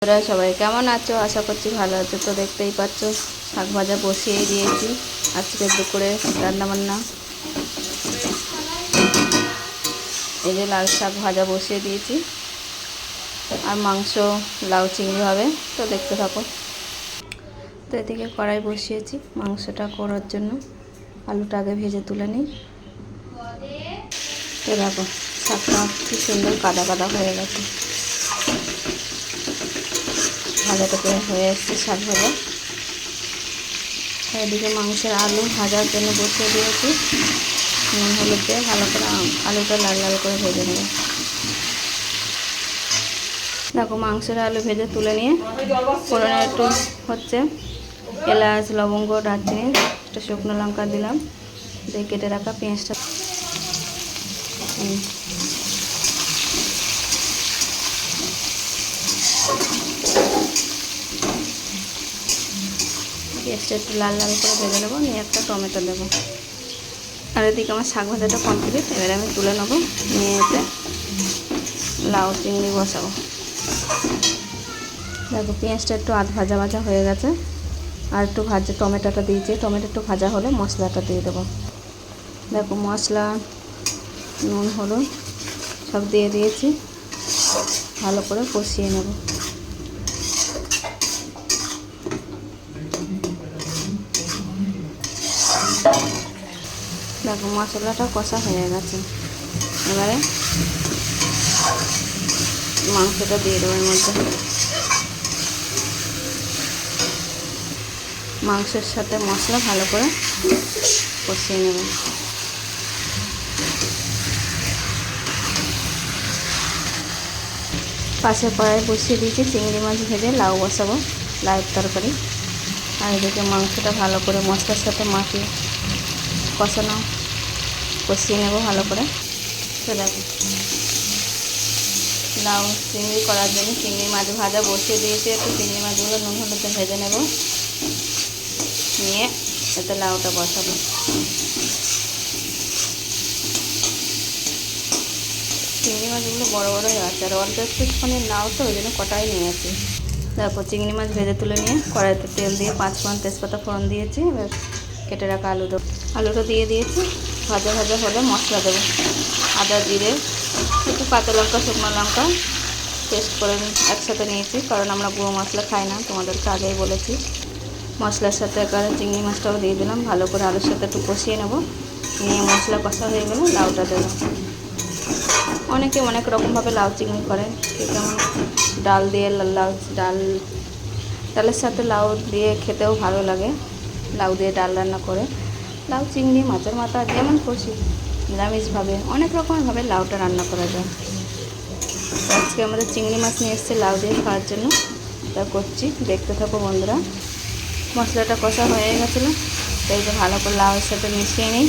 তোরা সবাই কেমন আছো? আশা করছি ভালো আছো। তো দেখতেই পাচ্ছ শাক ভাজা বসিয়ে দিয়েছি। আজকে দুপুরে রান্নাবান্না এই যে লাল শাক ভাজা বসিয়ে দিয়েছি, আর মাংস লাউ চিংড়ি হবে। তো দেখতে থাকো। তো এদিকে কড়াই বসিয়েছি মাংসটা করার জন্য। আলুটা আগে ভেজে তুলে নিই। তো দেখো শাকটা কি সুন্দর কাদা কাদা হয়ে গেছে, ভাজাটা প্রায় হয়ে এসছে শাক ভাজা। এদিকে মাংসের আলু ভাজার জন্য বসিয়ে দিয়েছি। নুন হলুদ দিয়ে ভালো করে আলুটা লাল লাল করে ভেজে নেব। দেখো মাংসের আলু ভেজে তুলে নিয়ে ফোড়নে একটু হচ্ছে এলাচ, লবঙ্গ, দারচিনি, একটু শুকনো লঙ্কা দিলাম, দিয়ে কেটে রাখা পেঁয়াজটা পেঁয়াজটা একটু লাল লাল করে ভেজে নেবো, নিয়ে একটা টমেটো দেবো। আর এদিকে আমার শাক ভাজাটা কমপ্লিট। এবারে আমি তুলে নেবো, নিয়ে এতে লাউ চিংড়ি বসাবো। দেখো পেঁয়াজটা একটু আধ ভাজা ভাজা হয়ে গেছে, আর একটু ভাজা টমেটোটা দিয়েছি। টমেটো একটু ভাজা হলে মশলাটা দিয়ে দেবো। দেখো মশলা, নুন, হলুদ সব দিয়ে দিয়েছি, ভালো করে কষিয়ে নেব। দেখো মশলাটা কষা হয়ে গেছে। এবারে মাংসটা দিয়ে দেবো এর মধ্যে। মাংসের সাথে মশলা ভালো করে কষিয়ে নেব। পাশে কড়াই বসিয়ে দিয়েছি, চিংড়ি মাছ ভেজে লাউ বসাবো, লাউয়ের তরকারি। আর এদিকে মাংসটা ভালো করে মশলার সাথে মাখিয়ে কষিয়ে নেব ভালো করে। তো দেখো লাউ চিংড়ি করার জন্য চিংড়ি মাছ ভাজা বসিয়ে দিয়েছি। একটু চিংড়ি মাছগুলো নুন হলুদে ভেজে নেব, নিয়ে এতে লাউটা বসাবো। চিংড়ি মাছগুলো বড়ো বড়োই আছে, আর অল্প একটুখানি লাউ তো ওই জন্য কটাই নিয়েছি। তারপর চিংড়ি মাছ ভেজে তুলে নিয়ে কড়াইতে তেল দিয়ে 5 ফোড়ন তেজপাতা ফোড়ন দিয়েছি। এবার কেটে রাখা আলু দেবো। আলুটা দিয়ে দিয়েছি, ভাজা ভাজা হলে মশলা দেবো। আদা, জিরে, একটু কাঁচা লঙ্কা, শুকনো লঙ্কা পেস্ট করে একসাথে নিয়েছি, কারণ আমরা গুঁড়ো মশলা খাই না, তোমাদেরকে আগেই বলেছি। মশলার সাথে এবারে চিংড়ি মাছটাও দিয়ে দিলাম, ভালো করে আলুর সাথে একটু কষিয়ে নেব। নিয়ে মশলা কষা হয়ে গেলে লাউটা দেবো। অনেকে অনেক রকমভাবে লাউ চিংড়ি করে। যেমন ডাল দিয়ে ডালের সাথে লাউ দিয়ে খেতেও ভালো লাগে। লাউ দিয়ে ডাল রান্না করে, লাউ চিংড়ি, মাছের মাথা, যেমন খুশি নিরামিষভাবে অনেক রকমভাবে লাউটা রান্না করা যায়। আজকে আমাদের চিংড়ি মাছ নিয়ে এসেছে লাউ দিয়ে খাওয়ার জন্য, তা করছি, দেখতে থাকো বন্ধুরা। মশলাটা কষা হয়ে গেছিলো, তাই যে ভালো করে লাউয়ের সাথে মিশিয়ে নিই।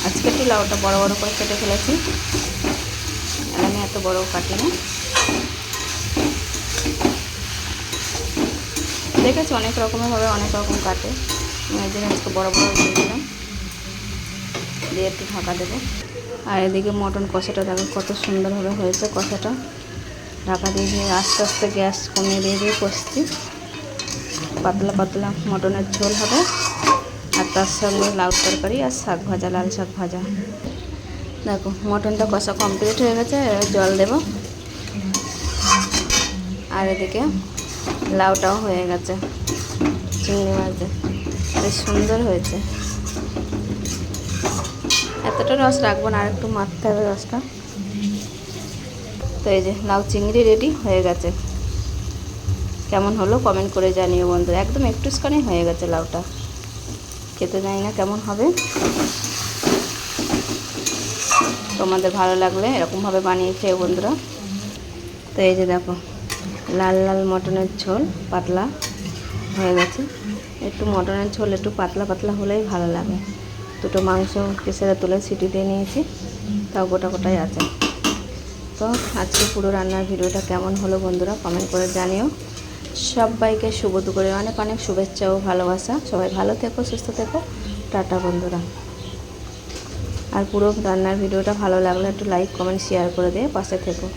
আজকে একটু লাউটা বড় বড় করে কেটে ফেলেছি, আর আমি এত বড় কাটি না। দেখেছি অনেক রকমভাবে অনেক রকম কাটে, আমি এই জন্য আজকে বড় বড় দিয়ে দিলাম, দিয়ে একটু ঢাকা দেবো। আর এদিকে মটন কষাটা দেখো কত সুন্দরভাবে হয়েছে। কষাটা ঢাকা দিয়ে দিয়ে আস্তে আস্তে গ্যাস কমিয়ে দিয়ে দিয়ে কষছি। পাতলা পাতলা মটনের ঝোল হবে, আর তার সঙ্গে লাউ তরকারি আর শাক ভাজা, লাল শাক ভাজা। দেখো মটনটা কষা কমপ্লিট হয়ে গেছে, জল দেব। আর এদিকে লাউটাও হয়ে গেছে, চিংড়ি মাছ দিয়ে বেশ সুন্দর হয়েছে। এতটা রস রাখবো না, আর একটু মাখতে হবে রসটা। তো এই যে লাউ চিংড়ি রেডি হয়ে গেছে। কেমন হলো কমেন্ট করে জানিও বন্ধুরা। একদম একটুখানি হয়ে গেছে লাউটা, খেতে জানি না কেমন হবে। তোমাদের ভালো লাগলে এরকমভাবে বানিয়ে খেয়ে বন্ধুরা। তো এই যে দেখো লাল লাল মটনের ঝোল পাতলা হয়ে গেছে। একটু মটনের ঝোল একটু পাতলা পাতলা হলেই ভালো লাগে। দুটো মাংস প্রেসারে তুলে সিটি দিয়ে নিয়েছি, তাও গোটা গোটাই আছে। তো আজকে পুরো রান্নার ভিডিওটা কেমন হলো বন্ধুরা কমেন্ট করে জানিও। সবাইকে শুভ দুপুরে অনেক অনেক শুভেচ্ছা ও ভালোবাসা। সবাই ভালো থেকো, সুস্থ থেকো, টাটা বন্ধুরা। আর পুরো রান্নার ভিডিওটা ভালো লাগলে একটু লাইক, কমেন্ট, শেয়ার করে দিয়ে পাশে থেকো।